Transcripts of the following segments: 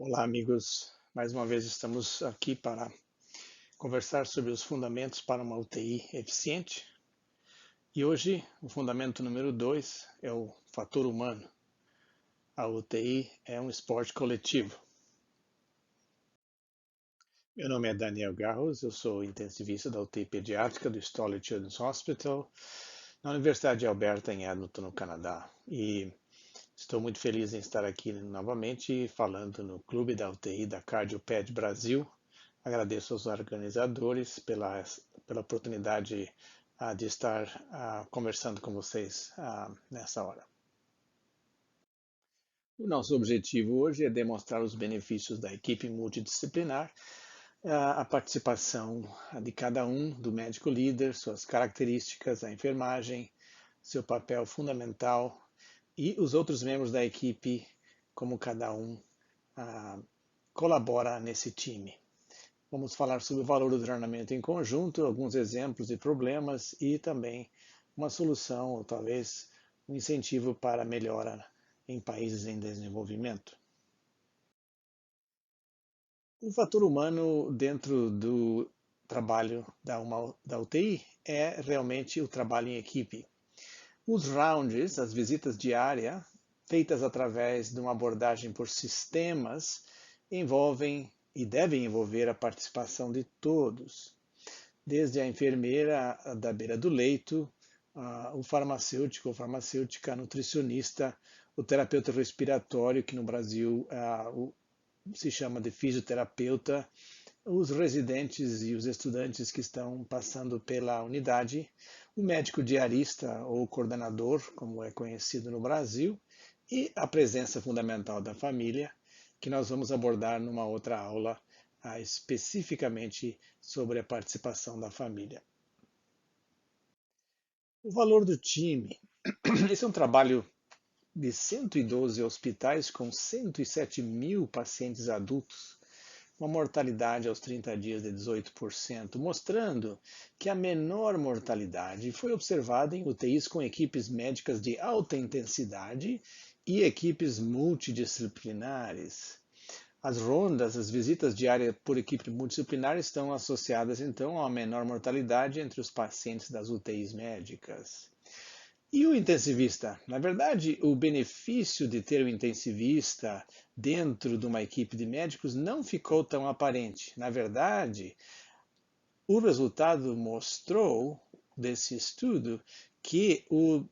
Olá, amigos. Mais uma vez estamos aqui para conversar sobre os fundamentos para uma UTI eficiente. E hoje o fundamento número 2 é o fator humano. A UTI é um esporte coletivo. Meu nome é Daniel Garros, eu sou intensivista da UTI pediátrica do Stoller Children's Hospital, na Universidade de Alberta, em Edmonton, no Canadá. E estou muito feliz em estar aqui novamente falando no Clube da UTI da CardioPed Brasil. Agradeço aos organizadores pela oportunidade de estar conversando com vocês nessa hora. O nosso objetivo hoje é demonstrar os benefícios da equipe multidisciplinar, a participação de cada um, do médico líder, suas características, a enfermagem, seu papel fundamental e os outros membros da equipe, como cada um colabora nesse time. Vamos falar sobre o valor do treinamento em conjunto, alguns exemplos de problemas e também uma solução, ou talvez um incentivo para melhora em países em desenvolvimento. O fator humano dentro do trabalho da UTI é realmente o trabalho em equipe. Os rounds, as visitas diárias, feitas através de uma abordagem por sistemas, envolvem e devem envolver a participação de todos, desde a enfermeira da beira do leito, o farmacêutico ou farmacêutica, a nutricionista, o terapeuta respiratório, que no Brasil se chama de fisioterapeuta, os residentes e os estudantes que estão passando pela unidade, o médico diarista ou coordenador, como é conhecido no Brasil, e a presença fundamental da família, que nós vamos abordar numa outra aula especificamente sobre a participação da família. O valor do time. Esse é um trabalho de 112 hospitais com 107 mil pacientes adultos, uma mortalidade aos 30 dias de 18%, mostrando que a menor mortalidade foi observada em UTIs com equipes médicas de alta intensidade e equipes multidisciplinares. As rondas, as visitas diárias por equipe multidisciplinar estão associadas então a uma menor mortalidade entre os pacientes das UTIs médicas. E o intensivista? Na verdade, o benefício de ter o intensivista dentro de uma equipe de médicos não ficou tão aparente. Na verdade, o resultado mostrou desse estudo que o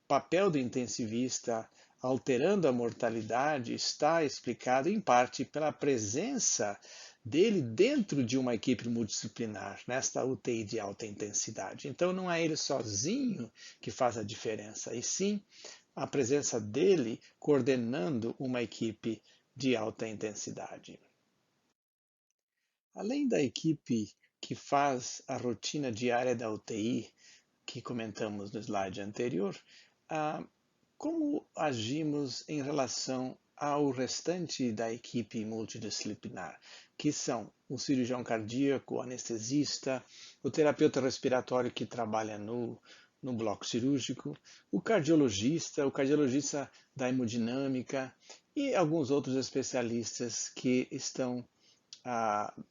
papel do intensivista alterando a mortalidade está explicado em parte pela presença dele dentro de uma equipe multidisciplinar, nesta UTI de alta intensidade. Então não é ele sozinho que faz a diferença, e sim a presença dele coordenando uma equipe de alta intensidade. Além da equipe que faz a rotina diária da UTI, que comentamos no slide anterior, como agimos em relação ao restante da equipe multidisciplinar, que são o cirurgião cardíaco, o anestesista, o terapeuta respiratório que trabalha no bloco cirúrgico, o cardiologista da hemodinâmica e alguns outros especialistas que estão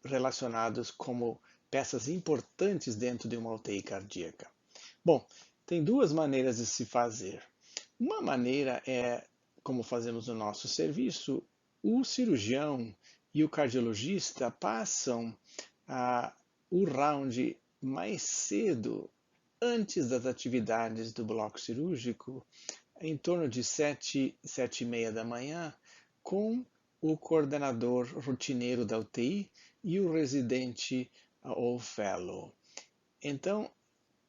relacionados como peças importantes dentro de uma UTI cardíaca. Bom, tem duas maneiras de se fazer. Uma maneira é, como fazemos no nosso serviço, o cirurgião e o cardiologista passam o round mais cedo, antes das atividades do bloco cirúrgico, em torno de 7, 7h30 da manhã, com o coordenador rotineiro da UTI e o residente ou fellow. Então,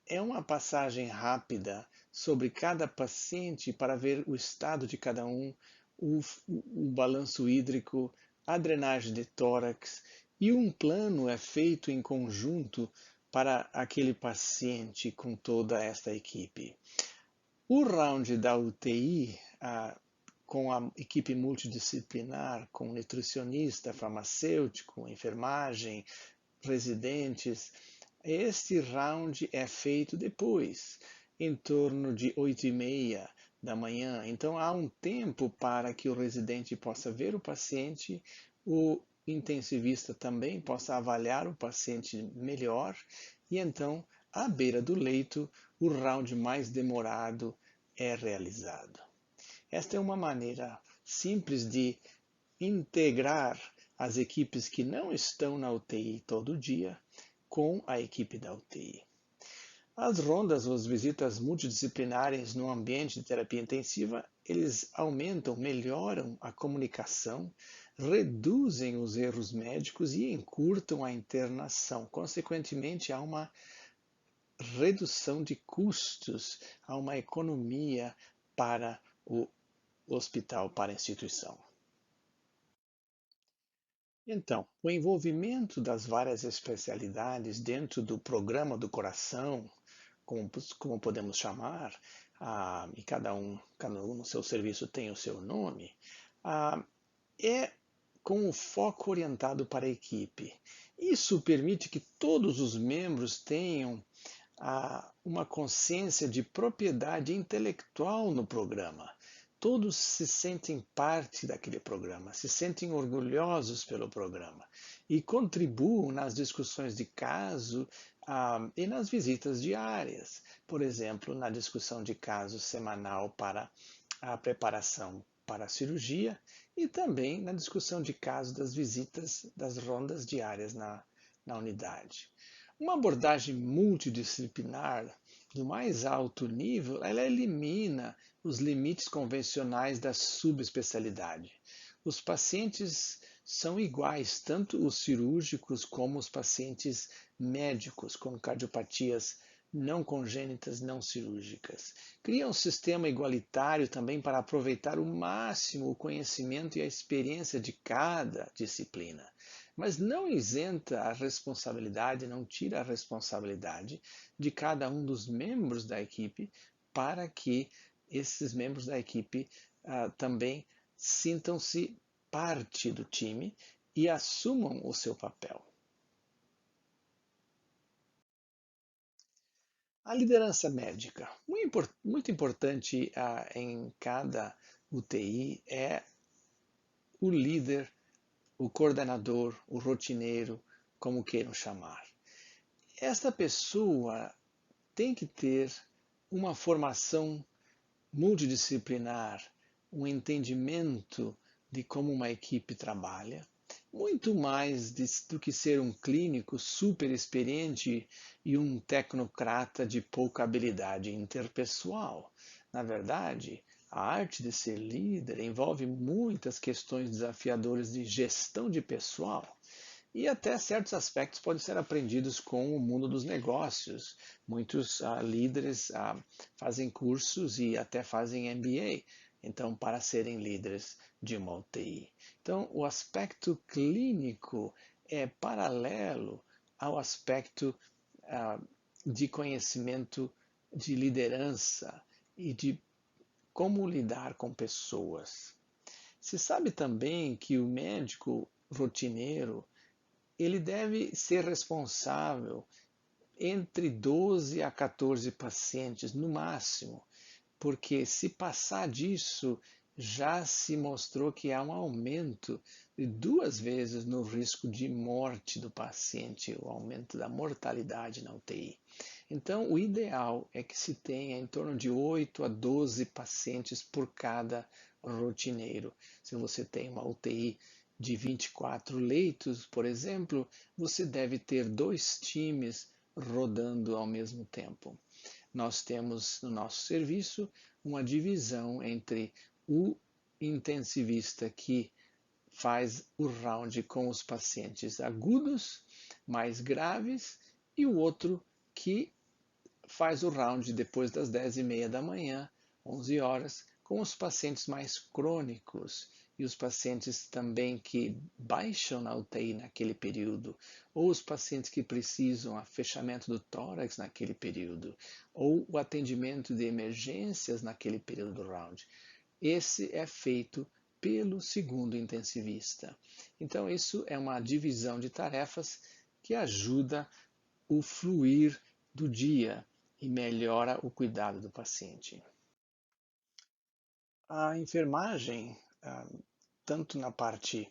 é uma passagem rápida sobre cada paciente para ver o estado de cada um, o balanço hídrico, a drenagem de tórax, e um plano é feito em conjunto para aquele paciente com toda esta equipe. O round da UTI, com a equipe multidisciplinar, com nutricionista, farmacêutico, enfermagem, residentes, este round é feito depois, em torno de 8h30 da manhã. Então há um tempo para que o residente possa ver o paciente, o intensivista também possa avaliar o paciente melhor e então, à beira do leito, o round mais demorado é realizado. Esta é uma maneira simples de integrar as equipes que não estão na UTI todo dia com a equipe da UTI. As rondas ou as visitas multidisciplinares no ambiente de terapia intensiva, eles aumentam, melhoram a comunicação, reduzem os erros médicos e encurtam a internação. Consequentemente, há uma redução de custos, há uma economia para o hospital, para a instituição. Então, o envolvimento das várias especialidades dentro do programa do coração, como podemos chamar, e cada um no seu serviço tem o seu nome, é com o foco orientado para a equipe. Isso permite que todos os membros tenham uma consciência de propriedade intelectual no programa. Todos se sentem parte daquele programa, se sentem orgulhosos pelo programa e contribuem nas discussões de caso e nas visitas diárias. Por exemplo, na discussão de caso semanal para a preparação para a cirurgia e também na discussão de caso das visitas das rondas diárias na unidade. Uma abordagem multidisciplinar do mais alto nível, ela elimina os limites convencionais da subespecialidade. Os pacientes são iguais, tanto os cirúrgicos como os pacientes médicos com cardiopatias não congênitas, não cirúrgicas. Cria um sistema igualitário também para aproveitar o máximo o conhecimento e a experiência de cada disciplina. Mas não isenta a responsabilidade, não tira a responsabilidade de cada um dos membros da equipe para que esses membros da equipe também sintam-se parte do time e assumam o seu papel. A liderança médica. Muito importante em cada UTI é o líder, o coordenador, o rotineiro, como queiram chamar. Esta pessoa tem que ter uma formação multidisciplinar, um entendimento de como uma equipe trabalha, muito mais do que ser um clínico super experiente e um tecnocrata de pouca habilidade interpessoal. Na verdade, a arte de ser líder envolve muitas questões desafiadoras de gestão de pessoal e até certos aspectos podem ser aprendidos com o mundo dos negócios. Muitos líderes fazem cursos e até fazem MBA, então, para serem líderes de uma UTI. Então, o aspecto clínico é paralelo ao aspecto de conhecimento de liderança e de como lidar com pessoas. Se sabe também que o médico rotineiro ele deve ser responsável entre 12 a 14 pacientes no máximo, porque se passar disso, já se mostrou que há um aumento de 2 vezes no risco de morte do paciente, o aumento da mortalidade na UTI. Então, o ideal é que se tenha em torno de 8 a 12 pacientes por cada rotineiro. Se você tem uma UTI de 24 leitos, por exemplo, você deve ter 2 times rodando ao mesmo tempo. Nós temos no nosso serviço uma divisão entre o intensivista que faz o round com os pacientes agudos, mais graves, e o outro que faz o round depois das 10h30 da manhã, 11 horas, com os pacientes mais crônicos e os pacientes também que baixam na UTI naquele período, ou os pacientes que precisam a fechamento do tórax naquele período, ou o atendimento de emergências naquele período do round. Esse é feito pelo segundo intensivista. Então, isso é uma divisão de tarefas que ajuda o fluir do dia e melhora o cuidado do paciente. A enfermagem, tanto na parte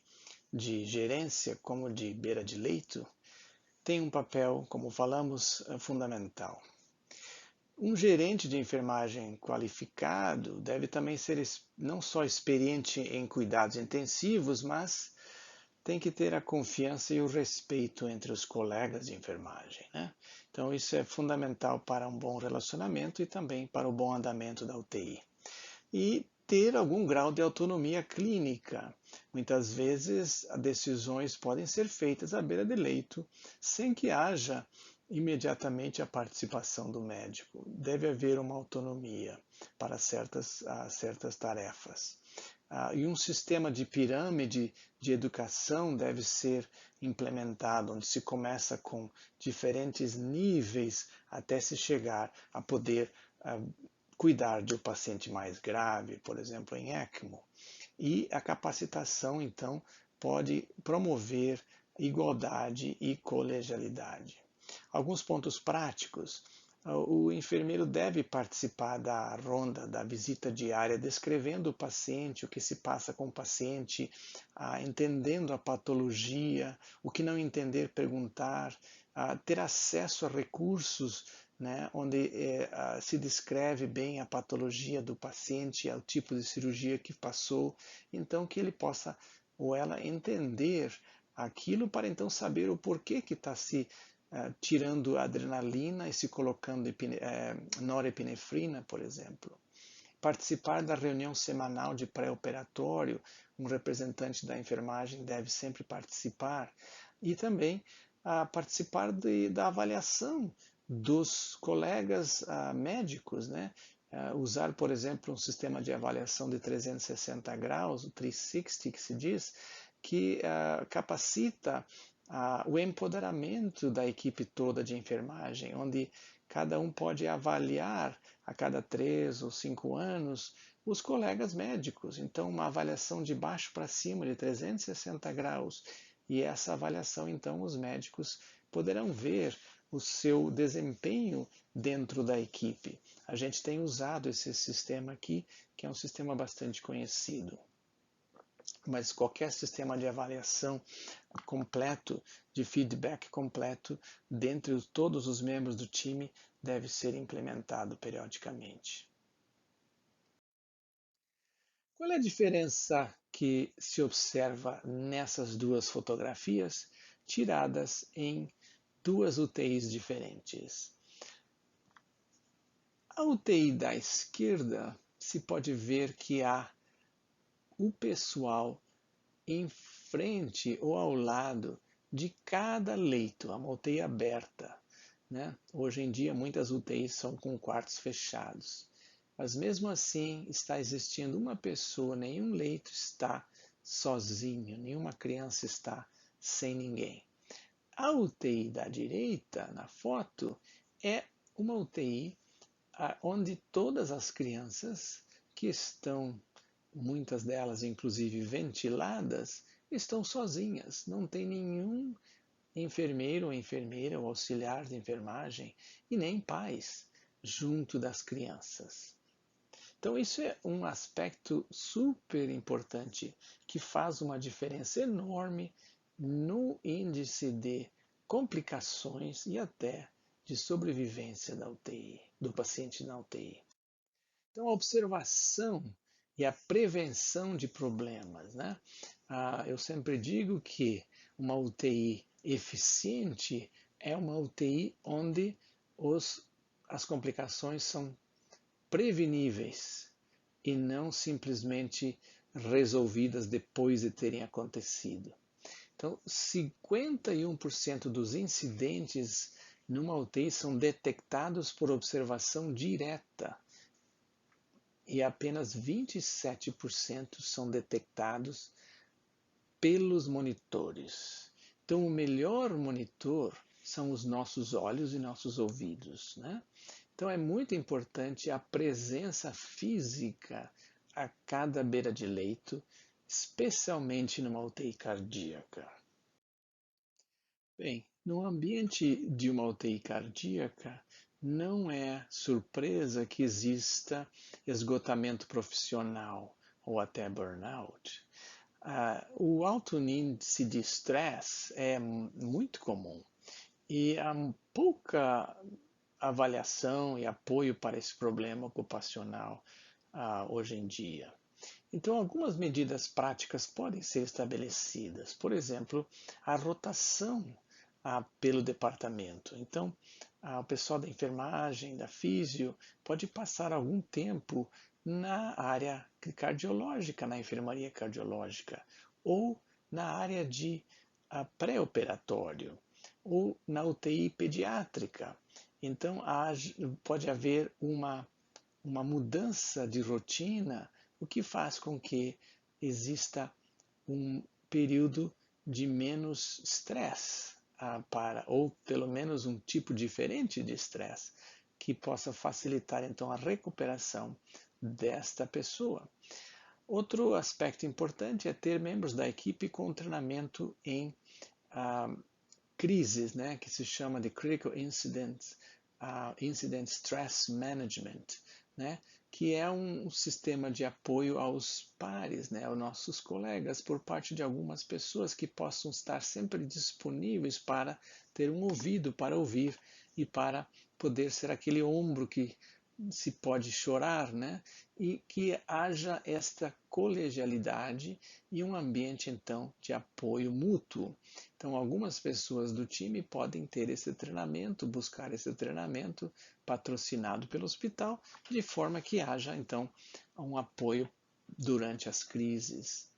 de gerência como de beira de leito, tem um papel, como falamos, fundamental. Um gerente de enfermagem qualificado deve também ser não só experiente em cuidados intensivos, mas tem que ter a confiança e o respeito entre os colegas de enfermagem, né? Então isso é fundamental para um bom relacionamento e também para o bom andamento da UTI. E ter algum grau de autonomia clínica. Muitas vezes as decisões podem ser feitas à beira de leito, sem que haja imediatamente a participação do médico. Deve haver uma autonomia para certas tarefas. E um sistema de pirâmide de educação deve ser implementado, onde se começa com diferentes níveis até se chegar a poder cuidar de um paciente mais grave, por exemplo, em ECMO. E a capacitação, então, pode promover igualdade e colegialidade. Alguns pontos práticos. O enfermeiro deve participar da ronda, da visita diária, descrevendo o paciente, o que se passa com o paciente, entendendo a patologia, o que não entender, perguntar, ter acesso a recursos, né, onde se descreve bem a patologia do paciente, o tipo de cirurgia que passou, então que ele possa ou ela entender aquilo para então saber o porquê que está se tirando adrenalina e se colocando norepinefrina, por exemplo. Participar da reunião semanal de pré-operatório, um representante da enfermagem deve sempre participar, e também participar da avaliação dos colegas médicos, né? Usar, por exemplo, um sistema de avaliação de 360 graus, o 360 que se diz, que capacita o empoderamento da equipe toda de enfermagem, onde cada um pode avaliar a cada 3 ou 5 anos os colegas médicos. Então, uma avaliação de baixo para cima, de 360 graus. E essa avaliação, então, os médicos poderão ver o seu desempenho dentro da equipe. A gente tem usado esse sistema aqui, que é um sistema bastante conhecido. Mas qualquer sistema de avaliação completo, de feedback completo, dentre todos os membros do time, deve ser implementado periodicamente. Qual é a diferença que se observa nessas duas fotografias, tiradas em duas UTIs diferentes? A UTI da esquerda se pode ver que há o pessoal em frente ou ao lado de cada leito, uma UTI aberta, né? Hoje em dia muitas UTIs são com quartos fechados, mas mesmo assim está existindo uma pessoa, nenhum leito está sozinho, nenhuma criança está sem ninguém. A UTI da direita, na foto, é uma UTI onde todas as crianças que estão, muitas delas inclusive ventiladas, estão sozinhas, não tem nenhum enfermeiro ou enfermeira ou auxiliar de enfermagem e nem pais junto das crianças. Então isso é um aspecto super importante que faz uma diferença enorme no índice de complicações e até de sobrevivência da UTI, do paciente na UTI. Então, a observação e a prevenção de problemas, né? Eu sempre digo que uma UTI eficiente é uma UTI onde as complicações são preveníveis e não simplesmente resolvidas depois de terem acontecido. Então, 51% dos incidentes numa UTI são detectados por observação direta e apenas 27% são detectados pelos monitores. Então, o melhor monitor são os nossos olhos e nossos ouvidos, né? Então, é muito importante a presença física a cada beira de leito, especialmente numa UTI cardíaca. Bem, no ambiente de uma UTI cardíaca, não é surpresa que exista esgotamento profissional ou até burnout. O alto índice de estresse é muito comum e há pouca avaliação e apoio para esse problema ocupacional hoje em dia. Então, algumas medidas práticas podem ser estabelecidas. Por exemplo, a rotação pelo departamento. Então, o pessoal da enfermagem, da físio, pode passar algum tempo na área cardiológica, na enfermaria cardiológica, ou na área de pré-operatório, ou na UTI pediátrica. Então, pode haver uma mudança de rotina, o que faz com que exista um período de menos estresse ou pelo menos um tipo diferente de estresse, que possa facilitar então a recuperação desta pessoa. Outro aspecto importante é ter membros da equipe com treinamento em crises, né, que se chama de Critical Incident Stress Management, né, que é um sistema de apoio aos pares, né, aos nossos colegas, por parte de algumas pessoas que possam estar sempre disponíveis para ter um ouvido para ouvir e para poder ser aquele ombro que se pode chorar, né? E que haja esta colegialidade e um ambiente então de apoio mútuo. Então, algumas pessoas do time podem ter esse treinamento, buscar esse treinamento patrocinado pelo hospital, de forma que haja então um apoio durante as crises.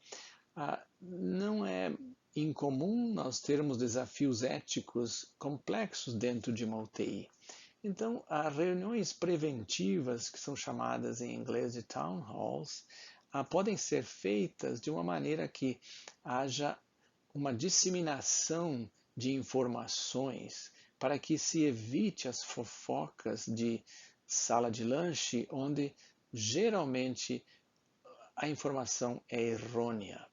Não é incomum nós termos desafios éticos complexos dentro de uma UTI. Então, as reuniões preventivas, que são chamadas em inglês de town halls, podem ser feitas de uma maneira que haja uma disseminação de informações para que se evite as fofocas de sala de lanche, onde geralmente a informação é errônea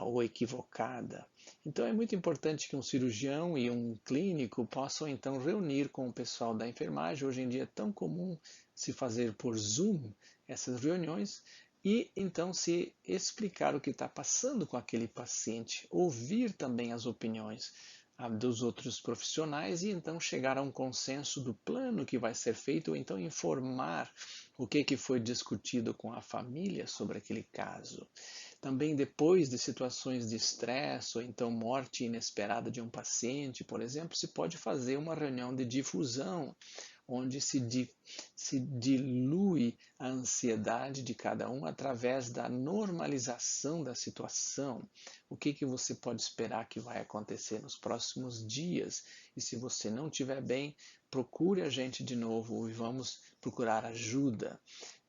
ou equivocada. Então é muito importante que um cirurgião e um clínico possam então reunir com o pessoal da enfermagem. Hoje em dia é tão comum se fazer por Zoom essas reuniões e então se explicar o que está passando com aquele paciente, ouvir também as opiniões dos outros profissionais e então chegar a um consenso do plano que vai ser feito, ou então informar o que foi discutido com a família sobre aquele caso. Também depois de situações de estresse ou então morte inesperada de um paciente, por exemplo, se pode fazer uma reunião de difusão, onde se dilui a ansiedade de cada um através da normalização da situação. O que você pode esperar que vai acontecer nos próximos dias? E se você não estiver bem, procure a gente de novo e vamos procurar ajuda.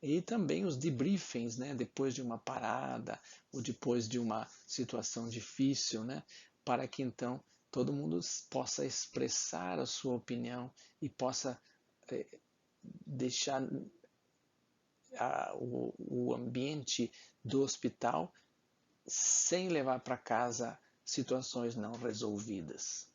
E também os debriefings, né, depois de uma parada ou depois de uma situação difícil, né, para que então todo mundo possa expressar a sua opinião e possa deixar o ambiente do hospital sem levar para casa situações não resolvidas.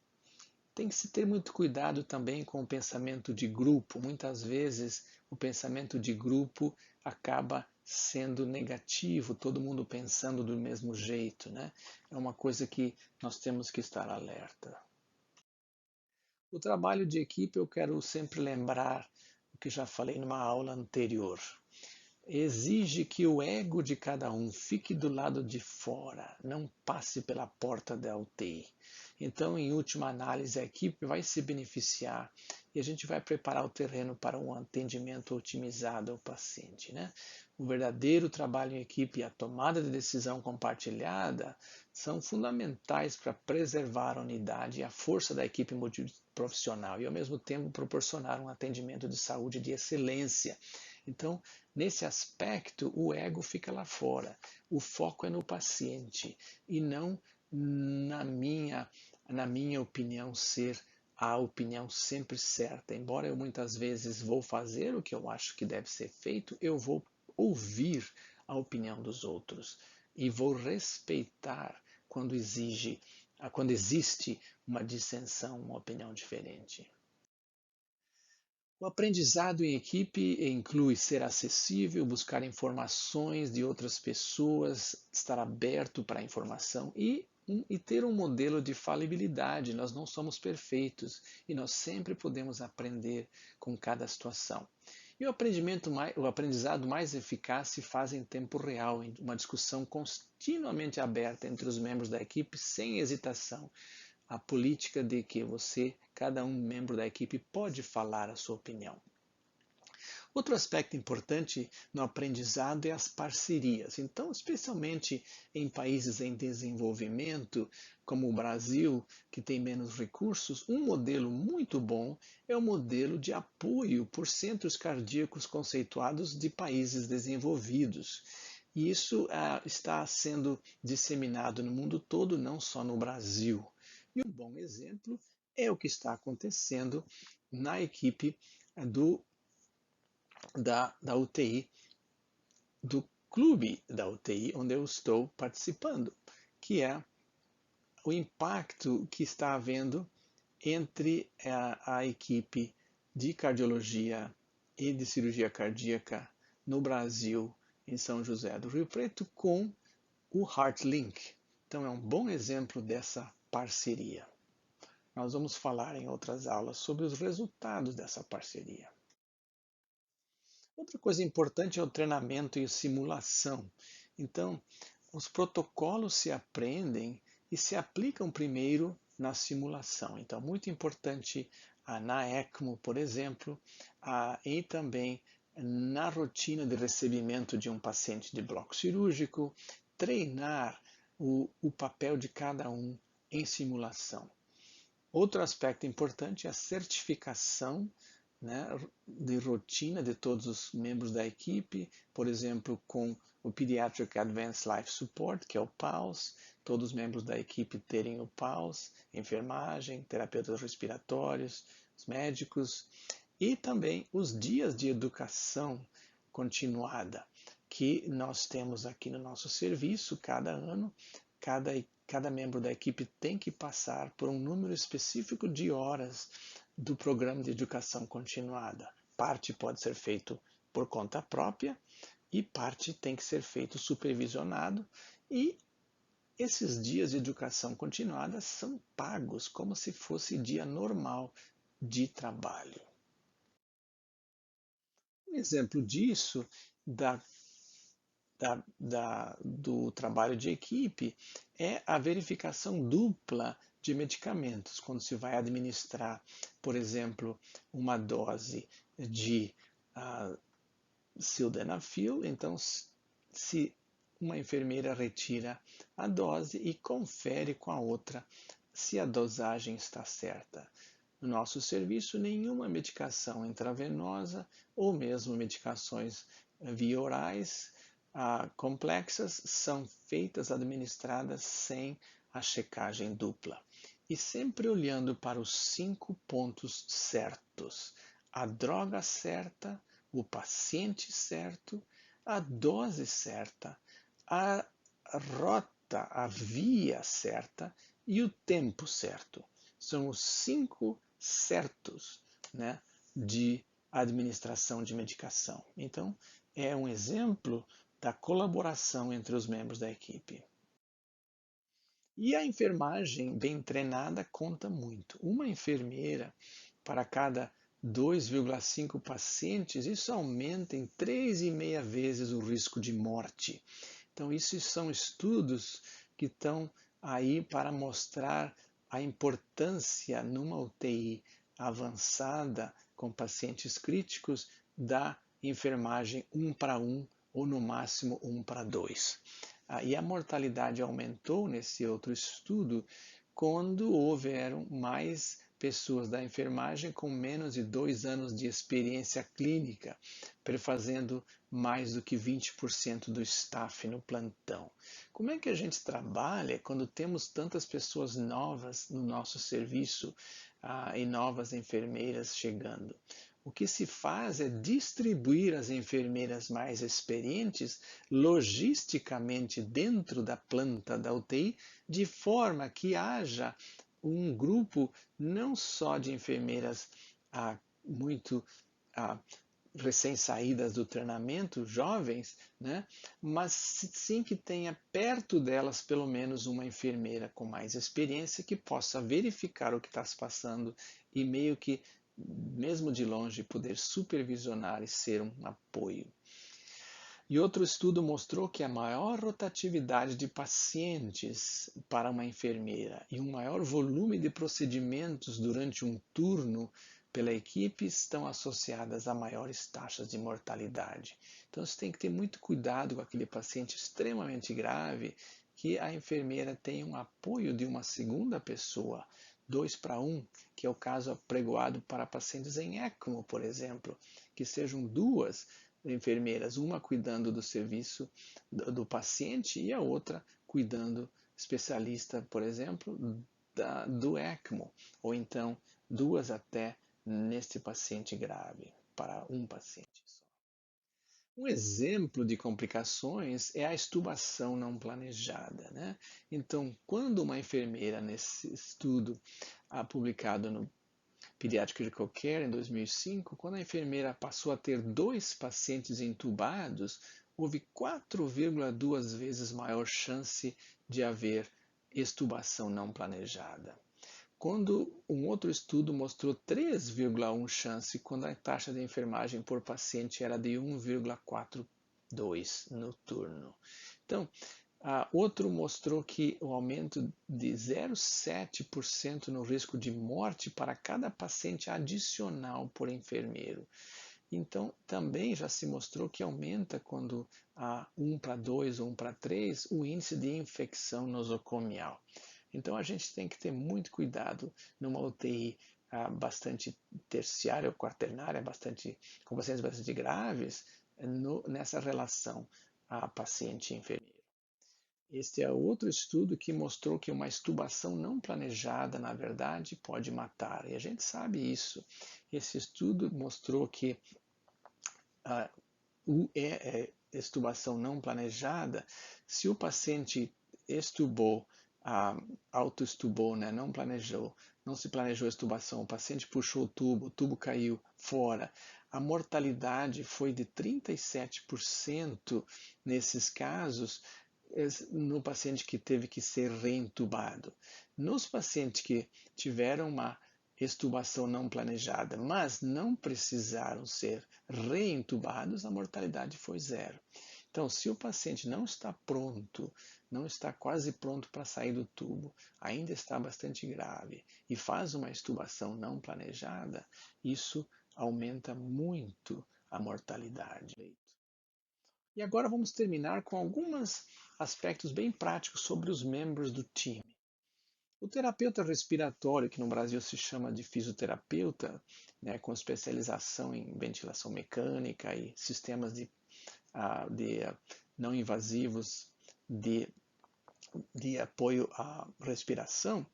Tem que se ter muito cuidado também com o pensamento de grupo. Muitas vezes o pensamento de grupo acaba sendo negativo, todo mundo pensando do mesmo jeito, né? É uma coisa que nós temos que estar alerta. O trabalho de equipe eu quero sempre lembrar o que já falei numa aula anterior. Exige que o ego de cada um fique do lado de fora, não passe pela porta da UTI. Então, em última análise, a equipe vai se beneficiar e a gente vai preparar o terreno para um atendimento otimizado ao paciente, né? O verdadeiro trabalho em equipe e a tomada de decisão compartilhada são fundamentais para preservar a unidade e a força da equipe multiprofissional e, ao mesmo tempo, proporcionar um atendimento de saúde de excelência. Então, nesse aspecto, o ego fica lá fora. O foco é no paciente e não na minha opinião ser a opinião sempre certa. Embora eu muitas vezes vou fazer o que eu acho que deve ser feito, eu vou ouvir a opinião dos outros e vou respeitar quando existe uma dissensão, uma opinião diferente. O aprendizado em equipe inclui ser acessível, buscar informações de outras pessoas, estar aberto para a informação e ter um modelo de falibilidade. Nós não somos perfeitos e nós sempre podemos aprender com cada situação. E o aprendizado mais eficaz se faz em tempo real, em uma discussão continuamente aberta entre os membros da equipe, sem hesitação, a política de que cada um membro da equipe pode falar a sua opinião. Outro aspecto importante no aprendizado é as parcerias. Então, especialmente em países em desenvolvimento, como o Brasil, que tem menos recursos, um modelo muito bom é o modelo de apoio por centros cardíacos conceituados de países desenvolvidos. E isso está sendo disseminado no mundo todo, não só no Brasil. E um bom exemplo é o que está acontecendo na equipe da UTI, do clube da UTI, onde eu estou participando, que é o impacto que está havendo entre a equipe de cardiologia e de cirurgia cardíaca no Brasil, em São José do Rio Preto, com o HeartLink. Então é um bom exemplo dessa parceria. Nós vamos falar em outras aulas sobre os resultados dessa parceria. Outra coisa importante é o treinamento e a simulação. Então, os protocolos se aprendem e se aplicam primeiro na simulação. Então, muito importante na ECMO, por exemplo, e também na rotina de recebimento de um paciente de bloco cirúrgico, treinar o papel de cada um em simulação. Outro aspecto importante é a certificação, né, de rotina de todos os membros da equipe, por exemplo, com o Pediatric Advanced Life Support, que é o PALS, todos os membros da equipe terem o PALS, enfermagem, terapeutas respiratórios, os médicos, e também os dias de educação continuada, que nós temos aqui no nosso serviço cada ano. Cada membro da equipe tem que passar por um número específico de horas do programa de educação continuada. Parte pode ser feito por conta própria e parte tem que ser feito supervisionado, e esses dias de educação continuada são pagos como se fosse dia normal de trabalho. Um exemplo disso do trabalho de equipe é a verificação dupla de medicamentos. Quando se vai administrar, por exemplo, uma dose de sildenafil, então se uma enfermeira retira a dose e confere com a outra se a dosagem está certa. No nosso serviço, nenhuma medicação intravenosa ou mesmo medicações via orais complexas são administradas sem a checagem dupla. E sempre olhando para os 5 pontos certos: a droga certa, o paciente certo, a dose certa, a rota, a via certa e o tempo certo. São os 5 certos, né, de administração de medicação. Então, é um exemplo da colaboração entre os membros da equipe. E a enfermagem bem treinada conta muito. Uma enfermeira para cada 2,5 pacientes, isso aumenta em 3,5 vezes o risco de morte. Então, isso são estudos que estão aí para mostrar a importância numa UTI avançada com pacientes críticos da enfermagem 1:1 ou no máximo 1:2. E a mortalidade aumentou nesse outro estudo quando houveram mais pessoas da enfermagem com menos de 2 anos de experiência clínica, prefazendo mais do que 20% do staff no plantão. Como é que a gente trabalha quando temos tantas pessoas novas no nosso serviço e novas enfermeiras chegando? O que se faz é distribuir as enfermeiras mais experientes logisticamente dentro da planta da UTI, de forma que haja um grupo não só de enfermeiras muito recém-saídas do treinamento, jovens, né? Mas sim que tenha perto delas pelo menos uma enfermeira com mais experiência que possa verificar o que está se passando e meio que, mesmo de longe, poder supervisionar e ser um apoio. E outro estudo mostrou que a maior rotatividade de pacientes para uma enfermeira e um maior volume de procedimentos durante um turno pela equipe estão associadas a maiores taxas de mortalidade. Então você tem que ter muito cuidado com aquele paciente extremamente grave, que a enfermeira tenha um apoio de uma segunda pessoa, 2-1, que é o caso apregoado para pacientes em ECMO, por exemplo, que sejam duas enfermeiras, uma cuidando do serviço do paciente e a outra cuidando, especialista, por exemplo, do ECMO, ou então duas até neste paciente grave, para um paciente só. Um exemplo de complicações é a extubação não planejada, né? Então, quando uma enfermeira, nesse estudo publicado no Pediatric Critical Care em 2005, quando a enfermeira passou a ter 2 pacientes entubados, houve 4,2 vezes maior chance de haver extubação não planejada. Quando um outro estudo mostrou 3,1 chance quando a taxa de enfermagem por paciente era de 1,42 no turno. Então, outro mostrou que o aumento de 0,7% no risco de morte para cada paciente adicional por enfermeiro. Então, também já se mostrou que aumenta quando há 1-2 ou 1-3 o índice de infecção nosocomial. Então, a gente tem que ter muito cuidado numa UTI bastante terciária ou quaternária, com pacientes bastante graves, nessa relação paciente-enfermeiro. Este é outro estudo que mostrou que uma extubação não planejada, na verdade, pode matar. E a gente sabe isso. Esse estudo mostrou que a extubação não planejada, se o paciente extubou, autoextubou, né, não planejou, não se planejou a extubação, o paciente puxou o tubo caiu fora, a mortalidade foi de 37% nesses casos, no paciente que teve que ser reentubado. Nos pacientes que tiveram uma extubação não planejada, mas não precisaram ser reentubados, a mortalidade foi 0. Então, se o paciente não está pronto, não está quase pronto para sair do tubo, ainda está bastante grave e faz uma extubação não planejada, isso aumenta muito a mortalidade. E agora vamos terminar com alguns aspectos bem práticos sobre os membros do time. O terapeuta respiratório, que no Brasil se chama de fisioterapeuta, né, com especialização em ventilação mecânica e sistemas de não invasivos de apoio à respiração,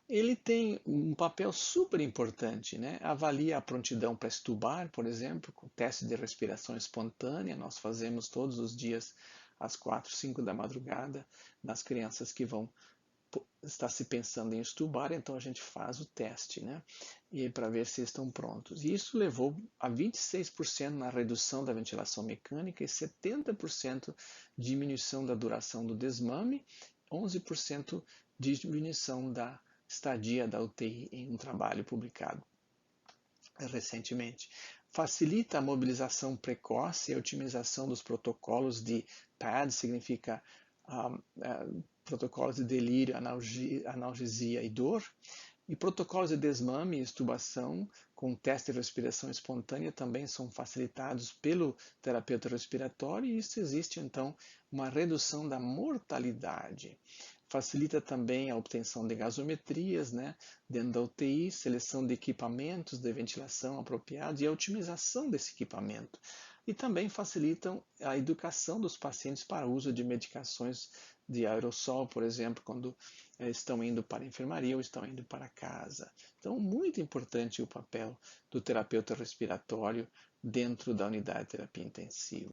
ele tem um papel super importante, né? Avalia a prontidão para extubar, por exemplo, com teste de respiração espontânea, nós fazemos todos os dias às 4, 5 da madrugada nas crianças que vão estar se pensando em extubar, então a gente faz o teste, né? E para ver se estão prontos. E isso levou a 26% na redução da ventilação mecânica e 70% de diminuição da duração do desmame, 11% de diminuição da estadia da UTI em um trabalho publicado recentemente. Facilita a mobilização precoce e a otimização dos protocolos de PAD, significa protocolos de delírio, analgesia e dor, e protocolos de desmame e extubação com teste de respiração espontânea também são facilitados pelo terapeuta respiratório e isso existe então uma redução da mortalidade. Facilita também a obtenção de gasometrias, né, dentro da UTI, seleção de equipamentos de ventilação apropriados e a otimização desse equipamento. E também facilitam a educação dos pacientes para o uso de medicações de aerossol, por exemplo, quando estão indo para a enfermaria ou estão indo para casa. Então, muito importante o papel do terapeuta respiratório dentro da unidade de terapia intensiva.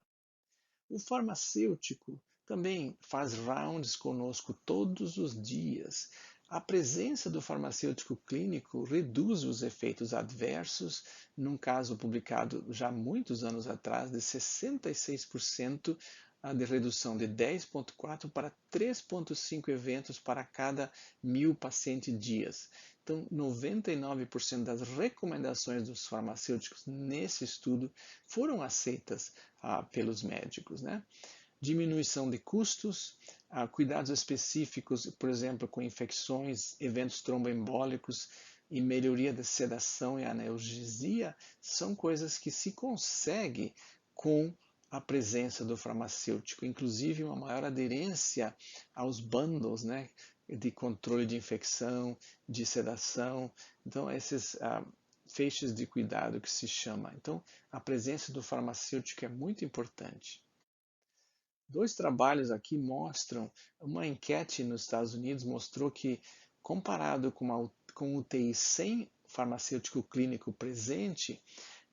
O farmacêutico também faz rounds conosco todos os dias. A presença do farmacêutico clínico reduz os efeitos adversos, num caso publicado já muitos anos atrás, de 66% de redução de 10,4 para 3,5 eventos para cada 1.000 pacientes dias. Então, 99% das recomendações dos farmacêuticos nesse estudo foram aceitas pelos médicos, né? Diminuição de custos, cuidados específicos, por exemplo, com infecções, eventos tromboembólicos e melhoria da sedação e analgesia, são coisas que se consegue com a presença do farmacêutico, inclusive uma maior aderência aos bundles, né, de controle de infecção, de sedação. Então, esses feixes de cuidado que se chama. Então, a presença do farmacêutico é muito importante. Dois trabalhos aqui mostram, uma enquete nos Estados Unidos mostrou que, comparado com UTI sem farmacêutico clínico presente,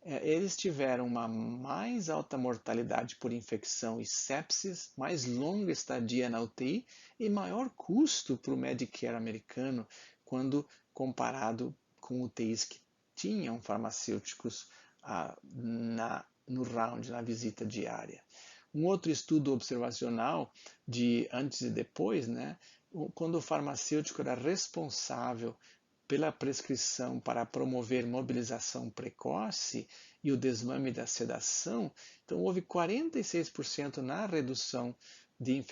eles tiveram uma mais alta mortalidade por infecção e sepsis, mais longa estadia na UTI e maior custo para o Medicare americano quando comparado com UTIs que tinham farmacêuticos no round, na visita diária. Um outro estudo observacional de antes e depois, né, quando o farmacêutico era responsável pela prescrição para promover mobilização precoce e o desmame da sedação, então houve 46% na redução de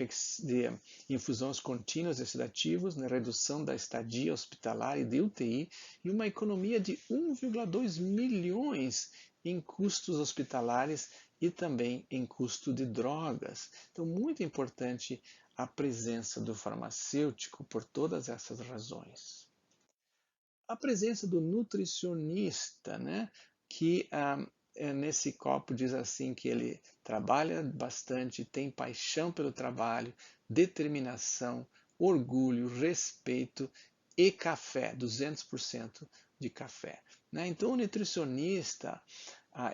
infusões contínuas de sedativos, na redução da estadia hospitalar e de UTI, e uma economia de 1,2 milhões em custos hospitalares e também em custo de drogas. Então, muito importante a presença do farmacêutico por todas essas razões. A presença do nutricionista, né, que nesse copo diz assim que ele trabalha bastante, tem paixão pelo trabalho, determinação, orgulho, respeito e café, 200% de café. Né? Então, o nutricionista,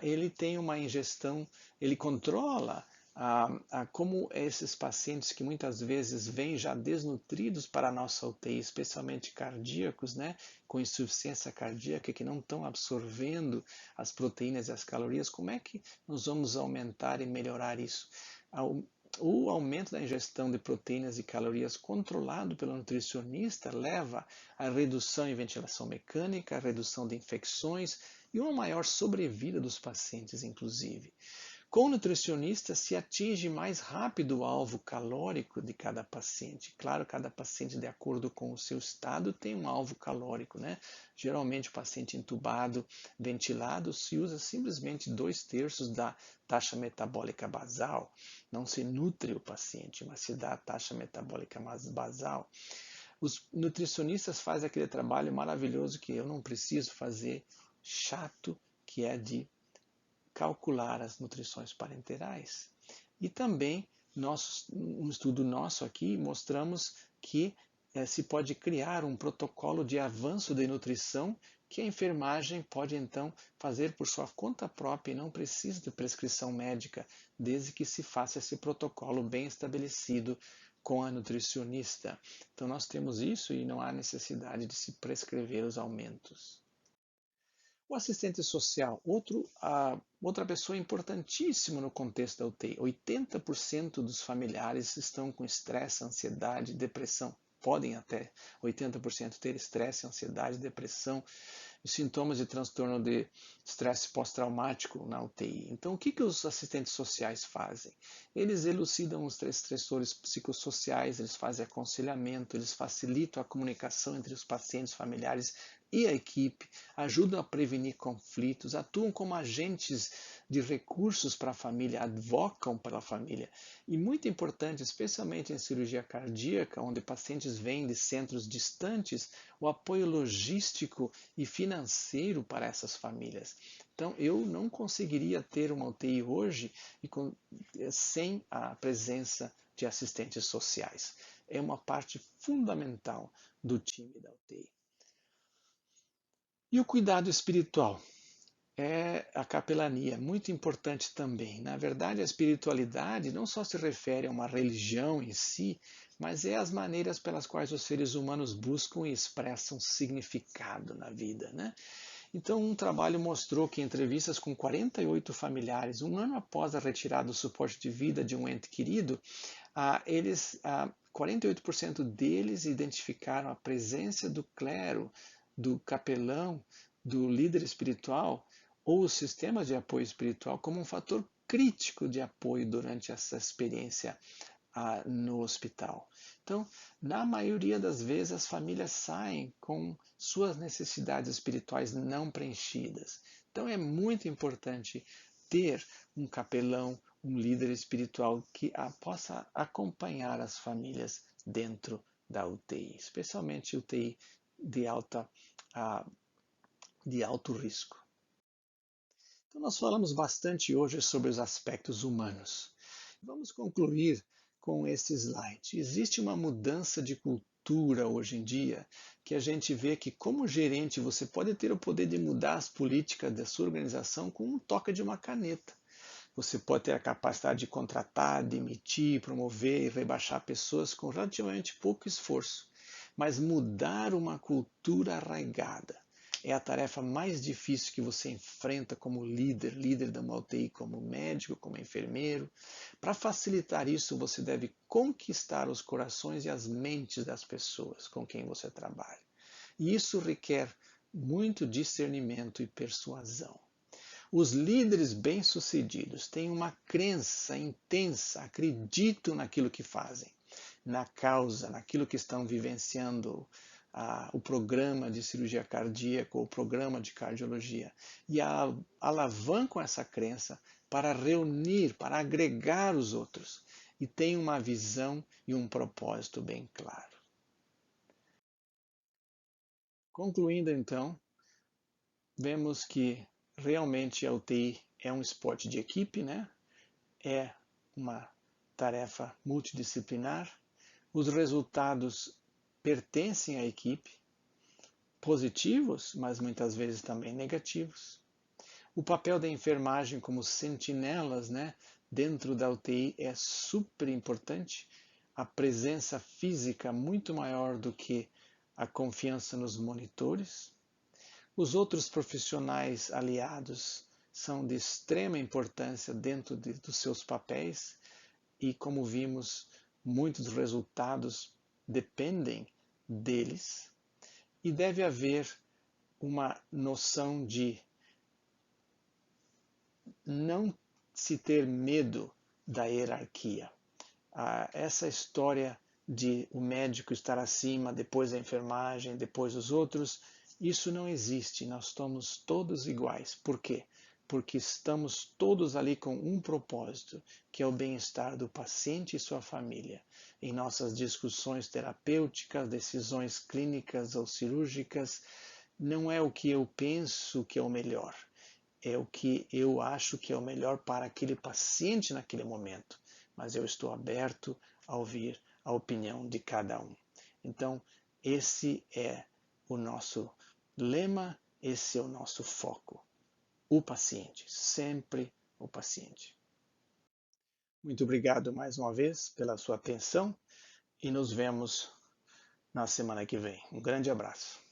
ele tem uma ingestão, ele controla como esses pacientes que muitas vezes vêm já desnutridos para a nossa UTI, especialmente cardíacos, né, com insuficiência cardíaca, que não estão absorvendo as proteínas e as calorias, como é que nós vamos aumentar e melhorar isso? O aumento da ingestão de proteínas e calorias controlado pelo nutricionista leva à redução em ventilação mecânica, à redução de infecções e uma maior sobrevida dos pacientes, inclusive. Com o nutricionista se atinge mais rápido o alvo calórico de cada paciente. Claro, cada paciente, de acordo com o seu estado, tem um alvo calórico, né? Geralmente, o paciente entubado, ventilado, se usa simplesmente 2/3 da taxa metabólica basal. Não se nutre o paciente, mas se dá a taxa metabólica basal. Os nutricionistas fazem aquele trabalho maravilhoso que eu não preciso fazer, chato, que é de calcular as nutrições parenterais. E também, um estudo nosso aqui, mostramos que se pode criar um protocolo de avanço de nutrição que a enfermagem pode então fazer por sua conta própria e não precisa de prescrição médica, desde que se faça esse protocolo bem estabelecido com a nutricionista. Então nós temos isso e não há necessidade de se prescrever os aumentos. O assistente social, outra pessoa importantíssima no contexto da UTI. 80% dos familiares estão com estresse, ansiedade, depressão. Podem até 80% ter estresse, ansiedade, depressão e sintomas de transtorno de estresse pós-traumático na UTI. Então, o que os assistentes sociais fazem? Eles elucidam os estressores psicossociais, eles fazem aconselhamento, eles facilitam a comunicação entre os pacientes, familiares e a equipe, ajudam a prevenir conflitos, atuam como agentes de recursos para a família, advocam pela família. E muito importante, especialmente em cirurgia cardíaca, onde pacientes vêm de centros distantes, o apoio logístico e financeiro para essas famílias. Então, eu não conseguiria ter uma UTI hoje sem a presença de assistentes sociais. É uma parte fundamental do time da UTI. E o cuidado espiritual? é a capelania, muito importante também. Na verdade, a espiritualidade não só se refere a uma religião em si, mas é as maneiras pelas quais os seres humanos buscam e expressam significado na vida, né? Então, um trabalho mostrou que em entrevistas com 48 familiares, um ano após a retirada do suporte de vida de um ente querido, 48% deles identificaram a presença do clero, do capelão, do líder espiritual ou o sistema de apoio espiritual como um fator crítico de apoio durante essa experiência no hospital. Então, na maioria das vezes, as famílias saem com suas necessidades espirituais não preenchidas. Então, é muito importante ter um capelão, um líder espiritual que possa acompanhar as famílias dentro da UTI, especialmente UTI de, de alto risco. Então, nós falamos bastante hoje sobre os aspectos humanos. Vamos concluir com esse slide. Existe uma mudança de cultura hoje em dia que a gente vê que, como gerente, você pode ter o poder de mudar as políticas da sua organização com um toque de uma caneta. Você pode ter a capacidade de contratar, demitir, promover e rebaixar pessoas com relativamente pouco esforço. Mas mudar uma cultura arraigada é a tarefa mais difícil que você enfrenta como líder da uma UTI, como médico, como enfermeiro. Para facilitar isso, você deve conquistar os corações e as mentes das pessoas com quem você trabalha. E isso requer muito discernimento e persuasão. Os líderes bem-sucedidos têm uma crença intensa, acreditam naquilo que fazem, na causa, naquilo que estão vivenciando, o programa de cirurgia cardíaca ou o programa de cardiologia, e alavancam essa crença para reunir, para agregar os outros, e têm uma visão e um propósito bem claro. Concluindo então, vemos que realmente a UTI é um esporte de equipe, né? É uma tarefa multidisciplinar. Os resultados pertencem à equipe, positivos, mas muitas vezes também negativos. O papel da enfermagem como sentinelas, né, dentro da UTI é super importante. A presença física muito maior do que a confiança nos monitores. Os outros profissionais aliados são de extrema importância dentro dos seus papéis e, como vimos, muitos resultados dependem deles. E deve haver uma noção de não se ter medo da hierarquia. Essa história de o médico estar acima, depois a enfermagem, depois os outros, isso não existe. Nós estamos todos iguais. Por quê? Porque estamos todos ali com um propósito, que é o bem-estar do paciente e sua família. Em nossas discussões terapêuticas, decisões clínicas ou cirúrgicas, não é o que eu penso que é o melhor, é o que eu acho que é o melhor para aquele paciente naquele momento, mas eu estou aberto a ouvir a opinião de cada um. Então, esse é o nosso lema, esse é o nosso foco. O paciente, sempre o paciente. Muito obrigado mais uma vez pela sua atenção e nos vemos na semana que vem. Um grande abraço.